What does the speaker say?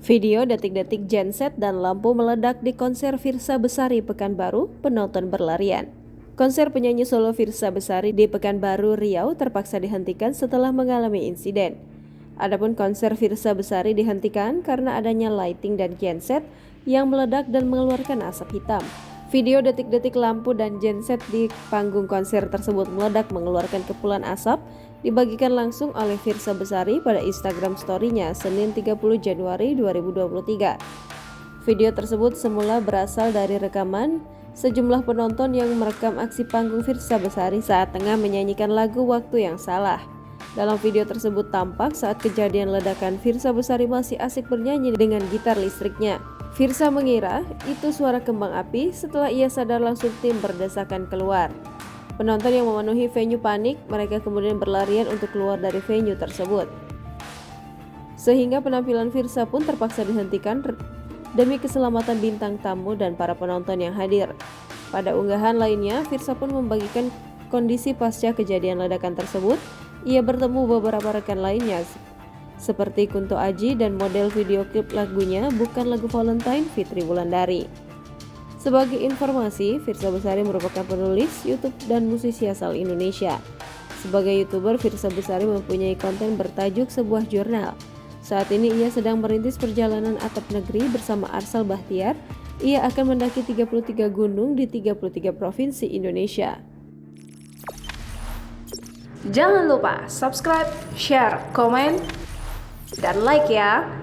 Video detik-detik genset dan lampu meledak di konser Firsa Besari Pekanbaru, penonton berlarian. Konser penyanyi solo Firsa Besari di Pekanbaru, Riau terpaksa dihentikan setelah mengalami insiden. Adapun konser Firsa Besari dihentikan karena adanya lighting dan genset yang meledak dan mengeluarkan asap hitam. Video detik-detik lampu dan genset di panggung konser tersebut meledak mengeluarkan kepulan asap dibagikan langsung oleh Firsa Besari pada Instagram story-nya Senin 30 Januari 2023. Video tersebut semula berasal dari rekaman sejumlah penonton yang merekam aksi panggung Firsa Besari saat tengah menyanyikan lagu Waktu Yang Salah. Dalam video tersebut tampak saat kejadian ledakan Firsa Besari masih asik bernyanyi dengan gitar listriknya. Firsa mengira itu suara kembang api, setelah ia sadar langsung tim berdesakan keluar. Penonton yang memenuhi venue panik, mereka kemudian berlarian untuk keluar dari venue tersebut. Sehingga penampilan Firsa pun terpaksa dihentikan demi keselamatan bintang tamu dan para penonton yang hadir. Pada unggahan lainnya, Firsa pun membagikan kondisi pasca kejadian ledakan tersebut. Ia bertemu beberapa rekan lainnya seperti Kunto Aji dan model video klip lagunya Bukan Lagu Valentine Fitri Wulandari. Sebagai informasi, Firsa Besari merupakan penulis YouTube dan musisi asal Indonesia. Sebagai YouTuber, Firsa Besari mempunyai konten bertajuk Sebuah Jurnal. Saat ini ia sedang merintis perjalanan atap negeri bersama Arsal Bahtiar. Ia akan mendaki 33 gunung di 33 provinsi Indonesia. Jangan lupa subscribe, share, komen, dan like ya.